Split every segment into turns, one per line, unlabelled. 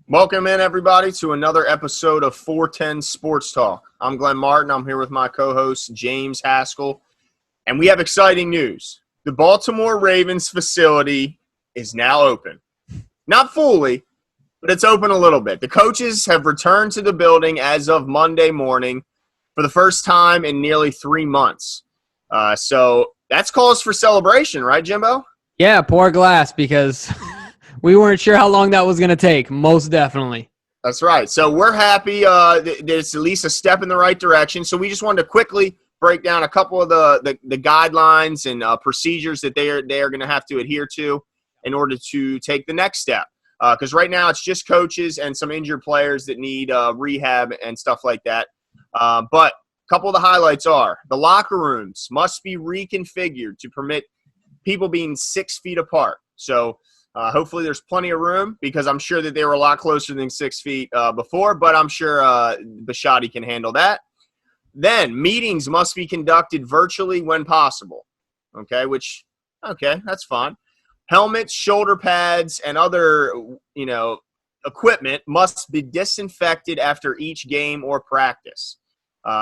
Welcome in, everybody, to another episode of 410 Sports Talk. I'm Glenn Martin. I'm here with my co-host, James Haskell, and we have exciting news. The Baltimore Ravens facility is now open. Not fully, but it's open a little bit. The coaches have returned to the building as of Monday morning for the first time in nearly 3 months. So that's cause for celebration, right, Jimbo?
Yeah, pour glass, because we weren't sure how long that was going to take, most definitely.
That's right. So we're happy that it's at least a step in the right direction. So we just wanted to quickly break down a couple of the guidelines and procedures that they are going to have to adhere to in order to take the next step. Because right now it's just coaches and some injured players that need rehab and stuff like that. But a couple of the highlights are the locker rooms must be reconfigured to permit people being 6 feet apart. So hopefully there's plenty of room, because I'm sure that they were a lot closer than 6 feet before, but I'm sure Bisciotti can handle that. Then meetings must be conducted virtually when possible. Okay, that's fine. Helmets, shoulder pads, and other, equipment must be disinfected after each game or practice.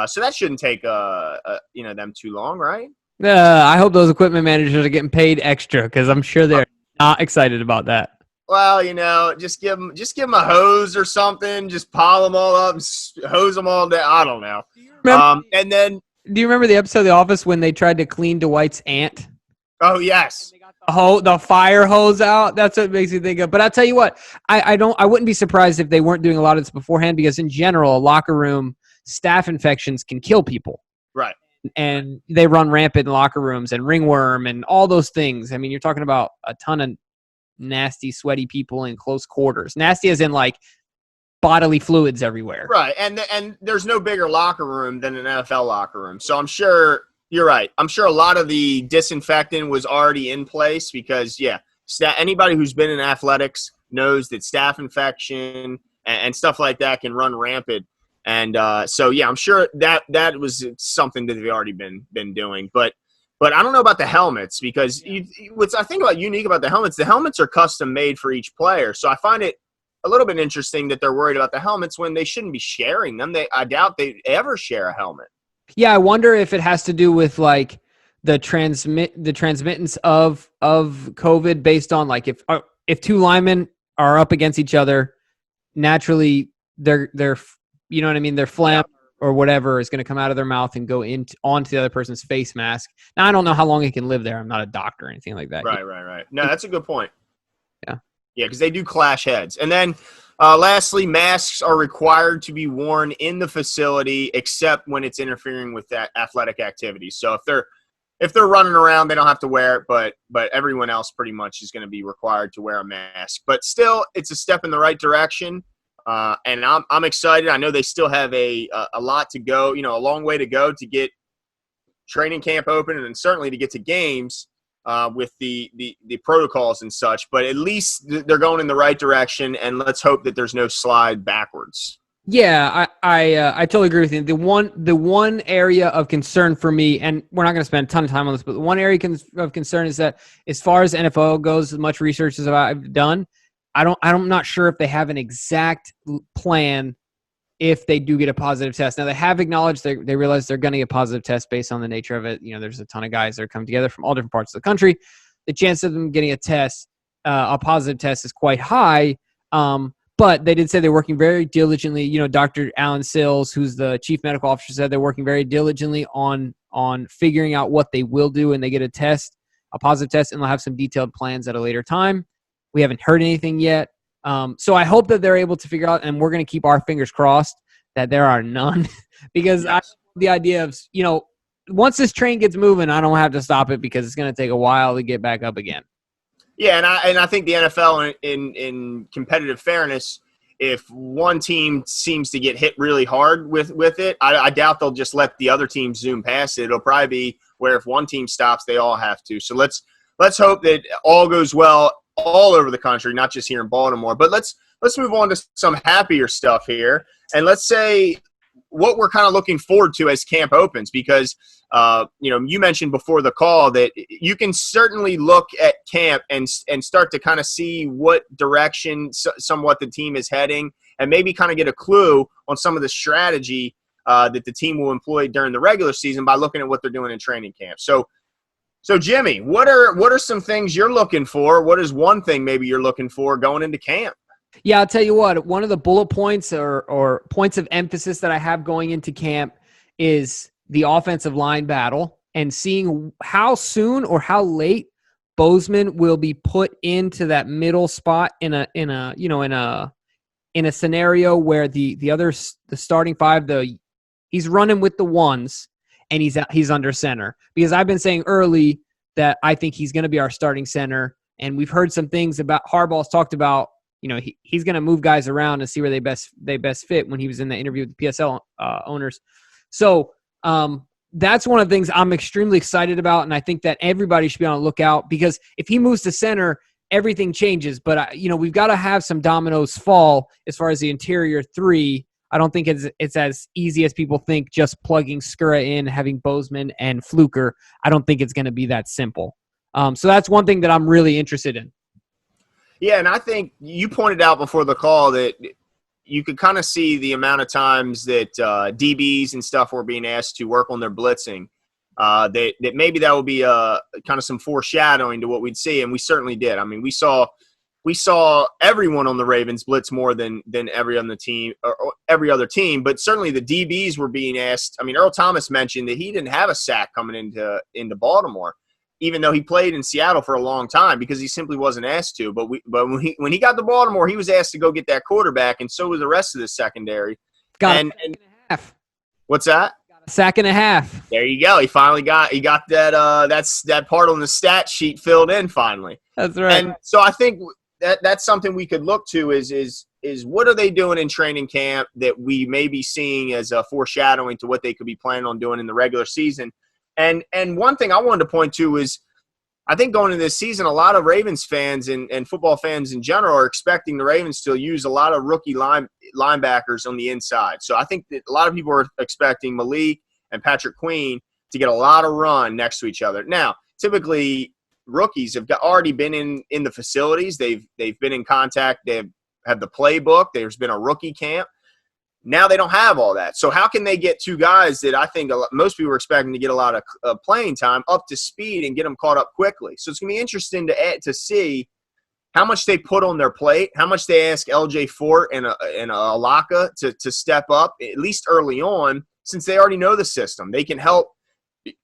So that shouldn't take them too long, right?
I hope those equipment managers are getting paid extra, because I'm sure they're not excited about that.
Well, just give them a hose or something. Just pile them all up, hose them all down. I don't know.
Do you remember the episode of The Office when they tried to clean Dwight's aunt?
Oh yes.
The fire hose out. That's what makes me think of. But I'll tell you what, I wouldn't be surprised if they weren't doing a lot of this beforehand, because in general, a locker room staph infections can kill people.
Right.
And they run rampant in locker rooms, and ringworm and all those things. I mean, you're talking about a ton of nasty, sweaty people in close quarters. Nasty as in like bodily fluids everywhere.
Right. And there's no bigger locker room than an NFL locker room. So I'm sure you're right. I'm sure a lot of the disinfectant was already in place, because, anybody who's been in athletics knows that staph infection and stuff like that can run rampant. And I'm sure that was something that they've already been doing. But I don't know about the helmets, because what's I think unique about the helmets are custom made for each player. So I find it a little bit interesting that they're worried about the helmets when they shouldn't be sharing them. I doubt they ever share a helmet.
Yeah, I wonder if it has to do with like the transmittance of COVID based on like if two linemen are up against each other, naturally they're you know what I mean? Their phlegm or whatever is going to come out of their mouth and go onto the other person's face mask. Now, I don't know how long it can live there. I'm not a doctor or anything like that.
Right. No, that's a good point.
Yeah.
Yeah, because they do clash heads. And then lastly, masks are required to be worn in the facility except when it's interfering with that athletic activity. So if they're running around, they don't have to wear it, but everyone else pretty much is going to be required to wear a mask. But still, it's a step in the right direction. And I'm excited. I know they still have a lot to go, a long way to go to get training camp open, and then certainly to get to games with the protocols and such. But at least they're going in the right direction, and let's hope that there's no slide backwards.
Yeah, I totally agree with you. The one area of concern for me, and we're not going to spend a ton of time on this, but the one area of concern is that as far as NFL goes, as much research as I've done, I'm not sure if they have an exact plan if they do get a positive test. Now, they have acknowledged they realize they're going to get a positive test based on the nature of it. There's a ton of guys that are coming together from all different parts of the country. The chance of them getting a positive test is quite high. But they did say they're working very diligently. Dr. Alan Sills, who's the chief medical officer, said they're working very diligently on figuring out what they will do when they get a positive test, and they'll have some detailed plans at a later time. We haven't heard anything yet. So I hope that they're able to figure out, and we're going to keep our fingers crossed that there are none, because the idea of, once this train gets moving, I don't have to stop it, because it's going to take a while to get back up again.
Yeah, and I think the NFL, in competitive fairness, if one team seems to get hit really hard with it, I doubt they'll just let the other team zoom past it. It'll probably be where if one team stops, they all have to. So let's hope that all goes well all over the country, not just here in Baltimore. But let's move on to some happier stuff here. And let's say what we're kind of looking forward to as camp opens, because you mentioned before the call that you can certainly look at camp and start to kind of see what direction somewhat the team is heading, and maybe kind of get a clue on some of the strategy that the team will employ during the regular season by looking at what they're doing in training camp. So Jimmy, what are some things you're looking for? What is one thing maybe you're looking for going into camp?
Yeah, I'll tell you what, one of the bullet points or points of emphasis that I have going into camp is the offensive line battle, and seeing how soon or how late Bozeman will be put into that middle spot in a scenario where the starting five, he's running with the ones and he's under center. Because I've been saying early that I think he's going to be our starting center, and we've heard some things about Harbaugh's talked about. He's going to move guys around and see where they best fit when he was in the interview with the PSL owners. So that's one of the things I'm extremely excited about, and I think that everybody should be on the lookout, because if he moves to center, everything changes. But we've got to have some dominoes fall as far as the interior three. I don't think it's as easy as people think, just plugging Skura in, having Bozeman and Fluker. I don't think it's going to be that simple. So that's one thing that I'm really interested in.
Yeah, and I think you pointed out before the call that you could kind of see the amount of times that DBs and stuff were being asked to work on their blitzing. That maybe that would be kind of some foreshadowing to what we'd see, and we certainly did. I mean, we saw everyone on the Ravens blitz more than every other team, or every other team, but certainly the DBs were being asked. I mean, Earl Thomas mentioned that he didn't have a sack coming into Baltimore, even though he played in Seattle for a long time, because he simply wasn't asked to. But when he got to Baltimore, he was asked to go get that quarterback, and so was the rest of the secondary.
Got a sack and a half.
What's that?
Got a sack and a half.
There you go. He finally got that that part on the stat sheet filled in finally.
That's right.
And so I think that's something we could look to is what are they doing in training camp that we may be seeing as a foreshadowing to what they could be planning on doing in the regular season. And one thing I wanted to point to is, I think going into this season, a lot of Ravens fans and football fans in general are expecting the Ravens to use a lot of rookie linebackers on the inside. So I think that a lot of people are expecting Malik and Patrick Queen to get a lot of run next to each other. Now, typically rookies have already been in the facilities. They've been in contact. They have the playbook. There's been a rookie camp. Now they don't have all that. So how can they get two guys that I think most people are expecting to get a lot of playing time up to speed and get them caught up quickly? So it's going to be interesting to see how much they put on their plate, how much they ask LJ Fort and Alaka to step up, at least early on, since they already know the system. They can help,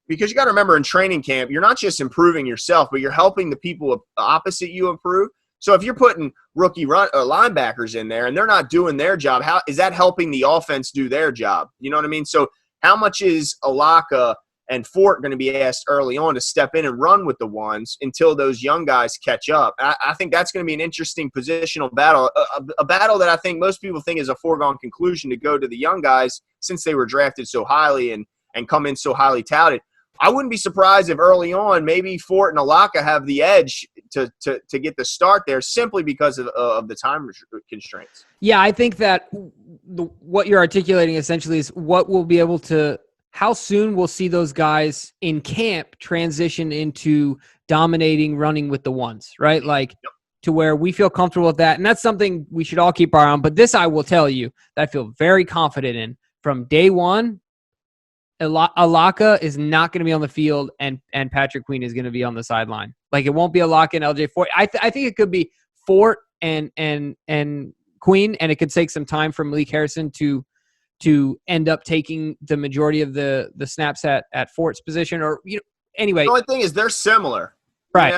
because you got to remember, in training camp, you're not just improving yourself, but you're helping the people opposite you improve. So if you're putting rookie linebackers in there and they're not doing their job, how is that helping the offense do their job? You know what I mean? So how much is Alaka and Fort going to be asked early on to step in and run with the ones until those young guys catch up? I think that's going to be an interesting positional battle, a battle that I think most people think is a foregone conclusion to go to the young guys since they were drafted so highly and come in so highly touted. I wouldn't be surprised if early on maybe Fort and Alaka have the edge to get the start there, simply because of the time constraints.
Yeah, I think that what you're articulating essentially is what we'll be able to – how soon we'll see those guys in camp transition into dominating running with the ones, right? Like to where we feel comfortable with that. And that's something we should all keep our eye on. But this I will tell you that I feel very confident in. From day one, Alaka is not going to be on the field, and Patrick Queen is going to be on the sideline. Like, it won't be Alaka and LJ Fort. I think it could be Fort and Queen, and it could take some time for Malik Harrison to end up taking the majority of the snaps at Fort's position. Or anyway. The
only thing is they're similar.
Right.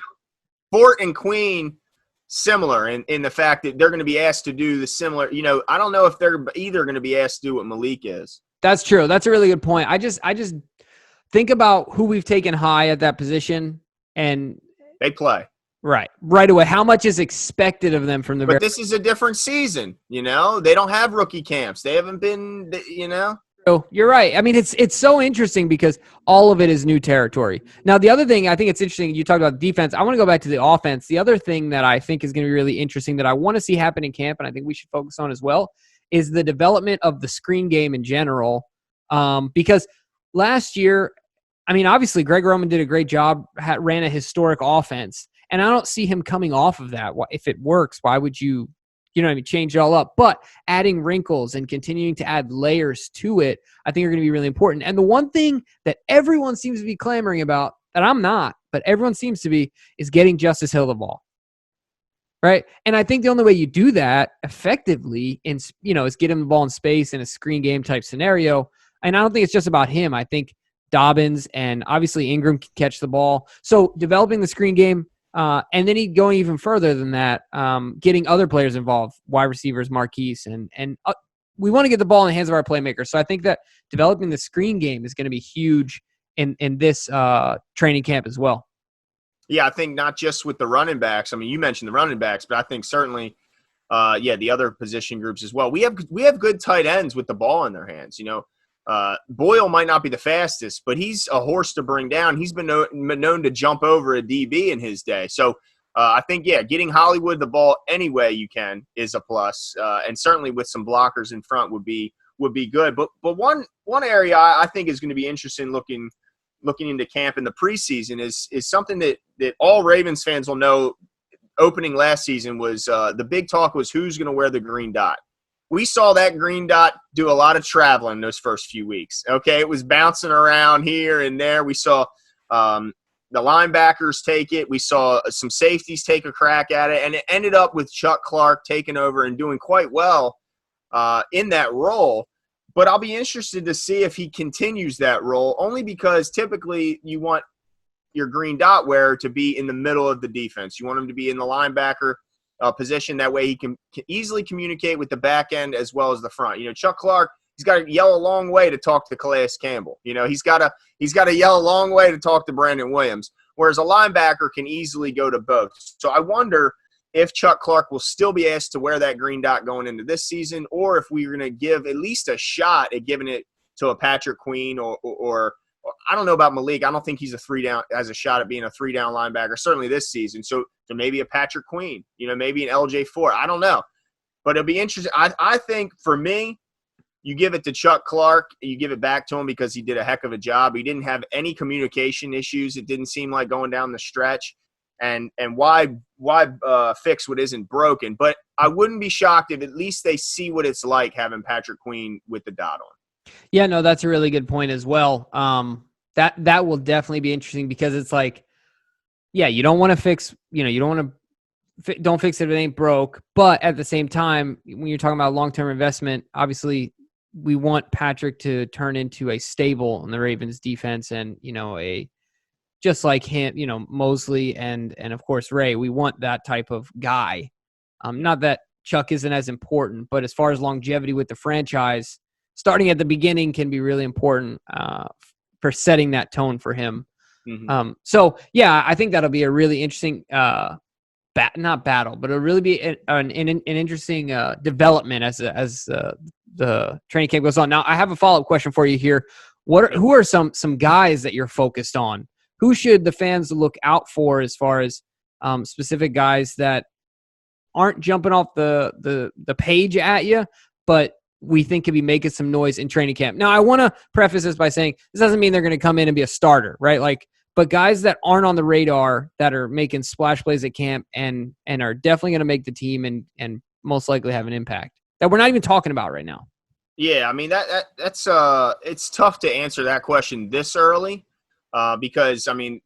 Fort and Queen similar in the fact that they're going to be asked to do the similar. I don't know if they're either going to be asked to do what Malik is. That's
true. That's a really good point. I just think about who we've taken high at that position, and
they play
right away. How much is expected of them from the?
But this is a different season. They don't have rookie camps. They haven't been.
Oh, you're right. I mean, it's so interesting because all of it is new territory. Now, the other thing I think it's interesting, you talked about defense. I want to go back to the offense. The other thing that I think is going to be really interesting that I want to see happen in camp, and I think we should focus on as well, is the development of the screen game in general, Because last year, I mean, obviously Greg Roman did a great job, ran a historic offense, and I don't see him coming off of that. If it works, why would you know what I mean, change it all up? But adding wrinkles and continuing to add layers to it, I think are going to be really important. And the one thing that everyone seems to be clamoring about, that I'm not, but everyone seems to be, is getting Justice Hill the ball. Right. And I think the only way you do that effectively is get him the ball in space in a screen game type scenario. And I don't think it's just about him. I think Dobbins and obviously Ingram can catch the ball. So developing the screen game, and then going even further than that, getting other players involved, wide receivers, Marquise, and we want to get the ball in the hands of our playmakers. So I think that developing the screen game is going to be huge in this training camp as well.
Yeah, I think not just with the running backs. I mean, you mentioned the running backs, but I think certainly, the other position groups as well. We have good tight ends with the ball in their hands. Boyle might not be the fastest, but he's a horse to bring down. He's been known to jump over a DB in his day. So I think, getting Hollywood the ball any way you can is a plus, and certainly with some blockers in front would be good. But one area I think is going to be interesting looking into camp in the preseason is something that all Ravens fans will know. Opening last season was the big talk was who's going to wear the green dot. We saw that green dot do a lot of traveling those first few weeks. Okay, it was bouncing around here and there. We saw the linebackers take it. We saw some safeties take a crack at it, and it ended up with Chuck Clark taking over and doing quite well in that role. But I'll be interested to see if he continues that role, only because typically you want your green dot wearer to be in the middle of the defense. You want him to be in the linebacker position. That way he can easily communicate with the back end as well as the front. Chuck Clark, he's got to yell a long way to talk to Calais Campbell. He's got to yell a long way to talk to Brandon Williams, whereas a linebacker can easily go to both. So I wonder if Chuck Clark will still be asked to wear that green dot going into this season, or if we're going to give at least a shot at giving it to a Patrick Queen or I don't know about Malik. I don't think he's has a shot at being a 3-down linebacker, certainly this season. So maybe a Patrick Queen, maybe an LJ Ford. I don't know. But it'll be interesting. I think for me, you give it to Chuck Clark. You give it back to him because he did a heck of a job. He didn't have any communication issues. It didn't seem like going down the stretch. And why fix what isn't broken? But I wouldn't be shocked if at least they see what it's like having Patrick Queen with the dot on.
Yeah, no, that's a really good point as well. That will definitely be interesting because it's like, yeah, you don't want to fix, don't fix it if it ain't broke. But at the same time, when you're talking about long-term investment, obviously we want Patrick to turn into a stable in the Ravens defense and, just like him, Mosley and of course Ray, we want that type of guy. Not that Chuck isn't as important, but as far as longevity with the franchise, starting at the beginning can be really important for setting that tone for him. Mm-hmm. So yeah, I think that'll be a really interesting, not battle, but it'll really be an interesting development as the training camp goes on. Now, I have a follow-up question for you here. Who are some guys that you're focused on? Who should the fans look out for as far as specific guys that aren't jumping off the page at you, but we think could be making some noise in training camp? Now, I want to preface this by saying this doesn't mean they're going to come in and be a starter, right? But guys that aren't on the radar that are making splash plays at camp and are definitely going to make the team and most likely have an impact that we're not even talking about right now.
Yeah, I mean that's it's tough to answer that question this early. Because, I mean,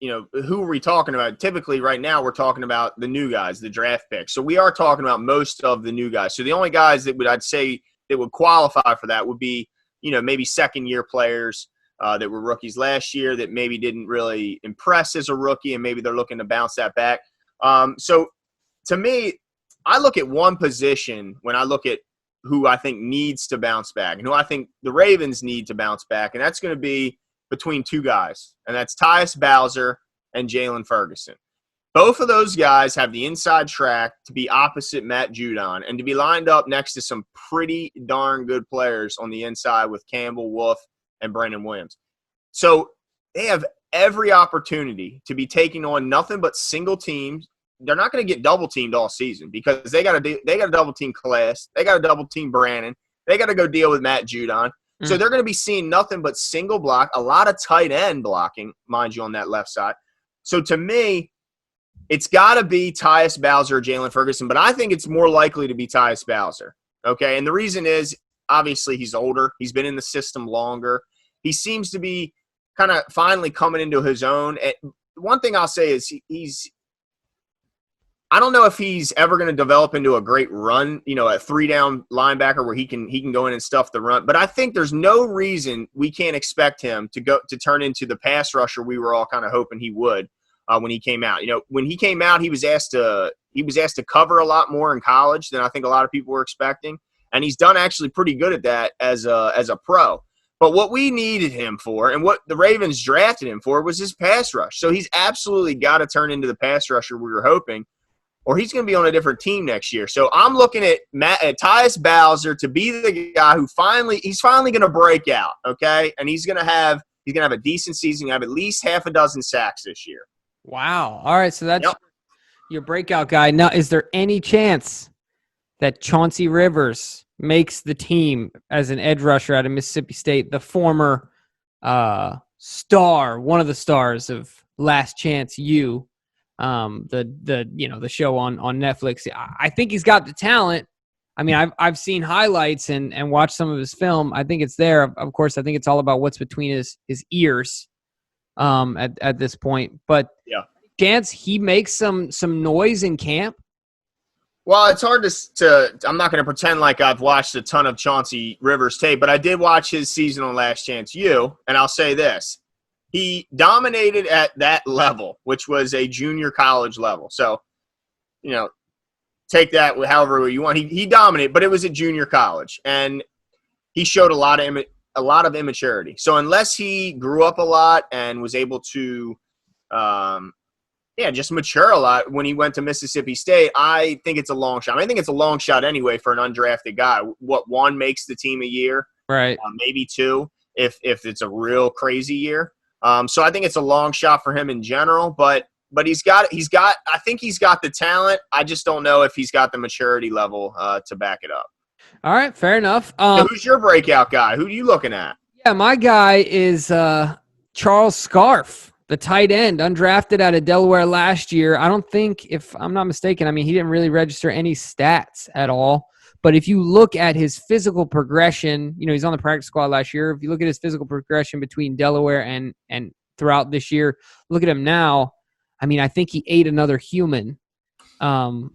who are we talking about? Typically right now we're talking about the new guys, the draft picks. So we are talking about most of the new guys. So the only guys I'd say that would qualify for that would be, maybe second-year players that were rookies last year that maybe didn't really impress as a rookie and maybe they're looking to bounce that back. So to me, I look at one position when I look at who I think needs to bounce back and who I think the Ravens need to bounce back, and that's going to be between two guys, and that's Tyus Bowser and Jalen Ferguson. Both of those guys have the inside track to be opposite Matt Judon and to be lined up next to some pretty darn good players on the inside with Campbell, Wolf, and Brandon Williams. So they have every opportunity to be taking on nothing but single teams. They're not going to get double teamed all season because they got to double team Calais, they got to double team Brandon, they got to go deal with Matt Judon. So they're going to be seeing nothing but single block, a lot of tight end blocking, mind you, on that left side. So to me, it's got to be Tyus Bowser or Jalen Ferguson, but I think it's more likely to be Tyus Bowser. Okay, and the reason is obviously he's older. He's been in the system longer. He seems to be kind of finally coming into his own. And one thing I'll say is I don't know if he's ever going to develop into a great run, a 3-down linebacker where he can go in and stuff the run. But I think there's no reason we can't expect him to turn into the pass rusher we were all kind of hoping he would when he came out. When he came out, he was asked to cover a lot more in college than I think a lot of people were expecting, and he's done actually pretty good at that as a pro. But what we needed him for, and what the Ravens drafted him for, was his pass rush. So he's absolutely got to turn into the pass rusher we were hoping, or he's going to be on a different team next year. So I'm looking at Tyus Bowser to be the guy who he's finally going to break out, okay? And he's going to have a decent season, have at least half a dozen sacks this year.
Wow. All right, so that's your breakout guy. Now, is there any chance that Chauncey Rivers makes the team as an edge rusher out of Mississippi State, the former star, one of the stars of Last Chance U, the show on Netflix? I think he's got the talent. I mean, I've seen highlights and watched some of his film. I think it's there. Of course, I think it's all about what's between his ears at this point. But chance he makes some noise in camp.
Well, it's hard to I'm not going to pretend like I've watched a ton of Chauncey Rivers tape, but I did watch his season on Last Chance U, and I'll say this. He dominated at that level, which was a junior college level. So, take that however you want. He dominated, but it was at junior college, and he showed a lot of immaturity. So unless he grew up a lot and was able to just mature a lot when he went to Mississippi State, I think it's a long shot. I think it's a long shot anyway for an undrafted guy. What, one makes the team a year?
Right.
Maybe two if it's a real crazy year. So I think it's a long shot for him in general, but I think he's got the talent. I just don't know if he's got the maturity level to back it up.
All right, fair enough.
So who's your breakout guy? Who are you looking at?
Yeah, my guy is Charles Scarf, the tight end, undrafted out of Delaware last year. I don't think, if I'm not mistaken, he didn't really register any stats at all. But if you look at his physical progression, he's on the practice squad last year. If you look at his physical progression between Delaware and throughout this year, look at him now. I think he ate another human. And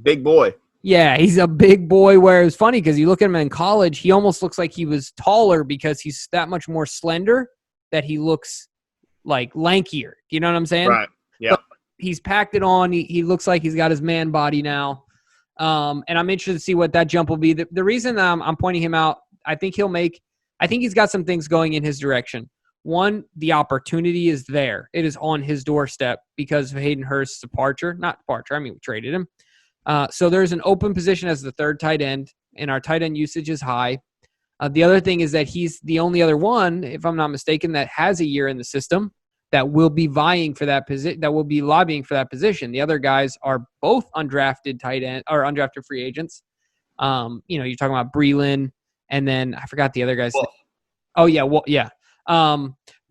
big boy.
Yeah, he's a big boy, where it was funny because you look at him in college, he almost looks like he was taller because he's that much more slender that he looks like lankier. Do you know what I'm saying?
Right, yeah.
But he's packed it on. He looks like he's got his man body now. And I'm interested to see what that jump will be. The reason I'm pointing him out, I think he's got some things going in his direction. One, the opportunity is there. It is on his doorstep because of Hayden Hurst's departure. Not departure, we traded him. So there's an open position as the third tight end, and our tight end usage is high. The other thing is that he's the only other one, if I'm not mistaken, that has a year in the system that will be vying for that position, that will be lobbying for that position. The other guys are both undrafted tight end or undrafted free agents. You're talking about Breland, and then I forgot the other guy's name. Oh yeah, well yeah.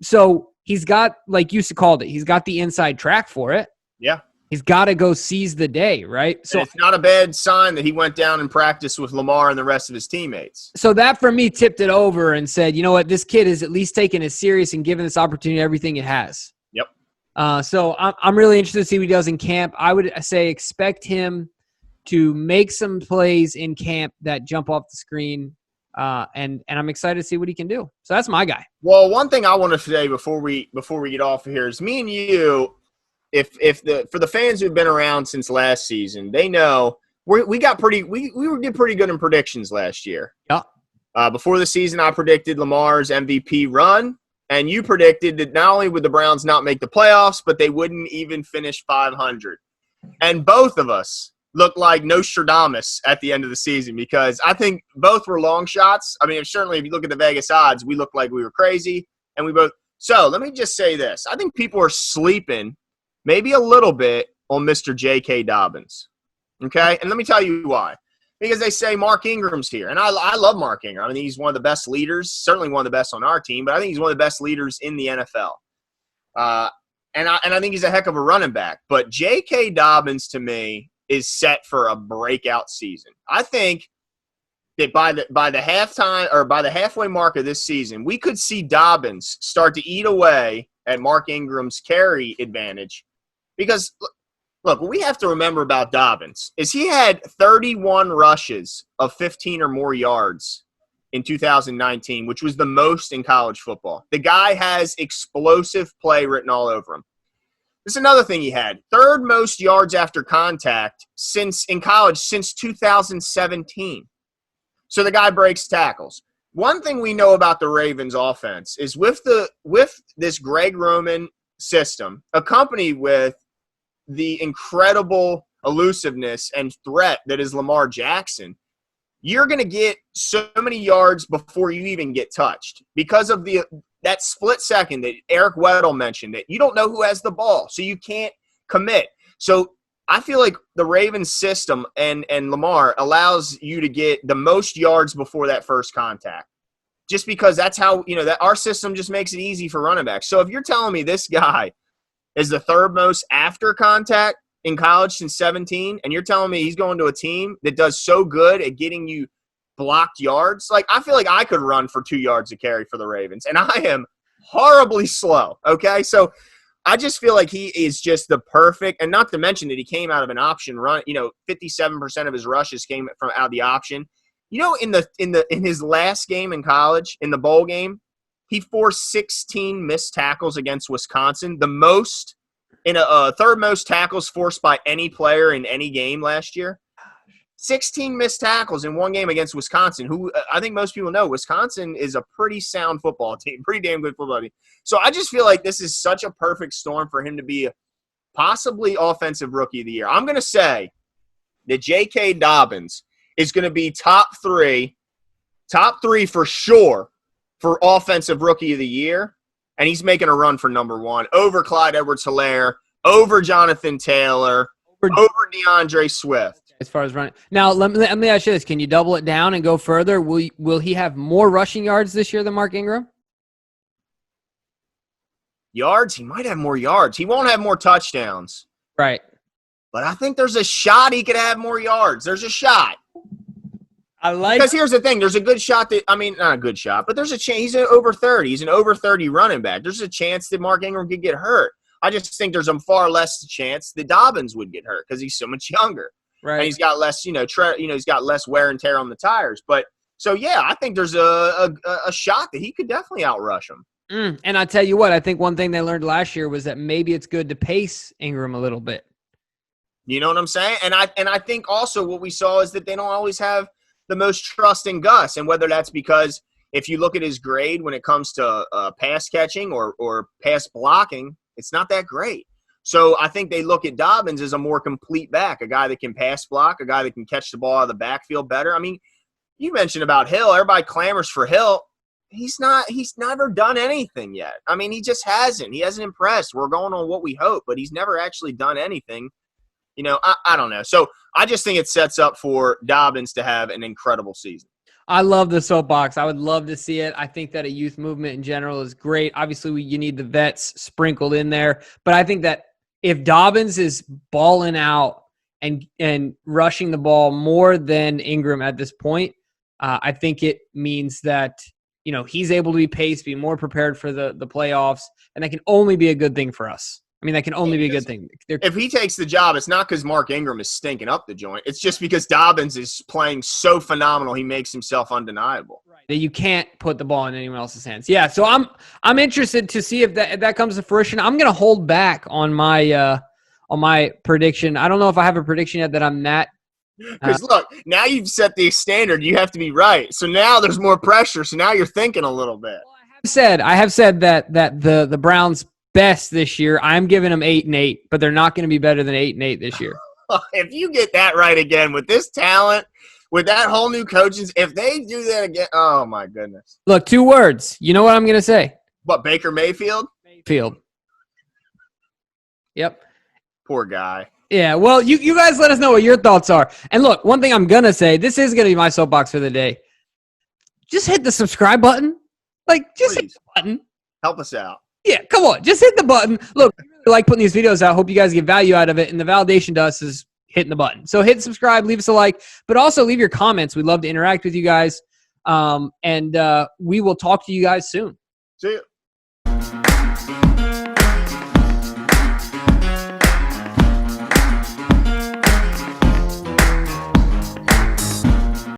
So he's got, like you called it, he's got the inside track for it.
Yeah.
He's got to go seize the day, right? So
and it's not a bad sign that he went down and practiced with Lamar and the rest of his teammates.
So that, for me, tipped it over and said, you know what, this kid is at least taking it serious and giving this opportunity everything it has.
Yep.
So I'm really interested to see what he does in camp. I would say expect him to make some plays in camp that jump off the screen, and I'm excited to see what he can do. So that's my guy.
Well, one thing I want to say before we get off of here is me and you. For the fans who've been around since last season, they know we did pretty good in predictions last year.
Yeah.
Before the season, I predicted Lamar's MVP run, and you predicted that not only would the Browns not make the playoffs, but they wouldn't even finish 500. And both of us looked like Nostradamus at the end of the season, because I think both were long shots. Certainly if you look at the Vegas odds, we looked like we were crazy, and we both. So let me just say this: I think people are sleeping maybe a little bit on Mr. J.K. Dobbins, okay? And let me tell you why. because they say Mark Ingram's here. And I love Mark Ingram. I mean, he's one of the best leaders, certainly one of the best on our team, but I think he's one of the best leaders in the NFL. And I think he's a heck of a running back. But J.K. Dobbins, to me, is set for a breakout season. I think that by the halftime or by the halfway mark of this season, we could see Dobbins start to eat away at Mark Ingram's carry advantage. Because, look, what we have to remember about Dobbins is he had 31 rushes of 15 or more yards in 2019, which was the most in college football. The guy has explosive play written all over him. This is another thing he had. Third most yards after contact in college since 2017. So the guy breaks tackles. One thing we know about the Ravens offense is with this Greg Roman system, accompanied with the incredible elusiveness and threat that is Lamar Jackson, you're going to get so many yards before you even get touched because of that split second that Eric Weddle mentioned, that you don't know who has the ball, so you can't commit. So I feel like the Ravens system and Lamar allows you to get the most yards before that first contact, just because that's how, that our system just makes it easy for running backs. So if you're telling me this guy is the third most after contact in college since 17, and you're telling me he's going to a team that does so good at getting you blocked yards, like I feel like I could run for 2 yards a carry for the Ravens, and I am horribly slow, okay? So I just feel like he is just the perfect, and not to mention that he came out of an option run. 57% of his rushes came from out of the option. In his last game in college, in the bowl game, he forced 16 missed tackles against Wisconsin, the most in a third most tackles forced by any player in any game last year. 16 missed tackles in one game against Wisconsin, who I think most people know Wisconsin is a pretty sound football team, pretty damn good football team. So I just feel like this is such a perfect storm for him to be possibly offensive rookie of the year. I'm going to say that J.K. Dobbins is going to be top three for sure for offensive rookie of the year. And he's making a run for number one over Clyde Edwards-Helaire, over Jonathan Taylor, over DeAndre Swift.
As far as running. Now, let me ask you this. Can you double it down and go further? Will he have more rushing yards this year than Mark Ingram?
Yards? He might have more yards. He won't have more touchdowns.
Right.
But I think there's a shot he could have more yards. There's a shot. Because here's the thing. There's a good shot not a good shot, but there's a chance. He's over 30. He's an over 30 running back. There's a chance that Mark Ingram could get hurt. I just think there's a far less chance that Dobbins would get hurt because he's so much younger.
Right.
And he's got less, he's got less wear and tear on the tires. But so, yeah, I think there's a shot that he could definitely outrush him.
And I tell you what, I think one thing they learned last year was that maybe it's good to pace Ingram a little bit.
You know what I'm saying? And I think also what we saw is that they don't always have the most trust in Gus, and whether that's because if you look at his grade when it comes to pass catching or pass blocking, it's not that great. So I think they look at Dobbins as a more complete back, a guy that can pass block, a guy that can catch the ball out of the backfield better. I mean, you mentioned about Hill. Everybody clamors for Hill. He's never done anything yet. I mean, he just hasn't. He hasn't impressed. We're going on what we hope, but he's never actually done anything. I don't know. So I just think it sets up for Dobbins to have an incredible season.
I love the soapbox. I would love to see it. I think that a youth movement in general is great. Obviously, you need the vets sprinkled in there. But I think that if Dobbins is balling out and rushing the ball more than Ingram at this point, I think it means that he's able to be paced, be more prepared for the playoffs, and that can only be a good thing for us. I mean, that can only be a good thing.
If he takes the job, it's not because Mark Ingram is stinking up the joint. It's just because Dobbins is playing so phenomenal, he makes himself undeniable.
Right. That you can't put the ball in anyone else's hands. Yeah, so I'm interested to see if that comes to fruition. I'm going to hold back on my prediction. I don't know if I have a prediction yet that I'm that.
Because look, now you've set the standard. You have to be right. So now there's more pressure. So now you're thinking a little bit.
Well, I have said that the Browns best this year. I'm giving them 8-8, but they're not going to be better than 8-8 this year.
If you get that right again with this talent, with that whole new coaching, if they do that again, oh my goodness.
Look, 2 words. You know what I'm going to say?
What, Baker Mayfield?
Mayfield. Yep.
Poor guy.
Yeah, well, you guys let us know what your thoughts are. And look, one thing I'm going to say, this is going to be my soapbox for the day. Just hit the subscribe button. Like, just hit the button.
Help us out.
Yeah, come on. Just hit the button. Look, we really like putting these videos out. Hope you guys get value out of it. And the validation to us is hitting the button. So hit subscribe, leave us a like, but also leave your comments. We'd love to interact with you guys. And we will talk to you guys soon.
See you.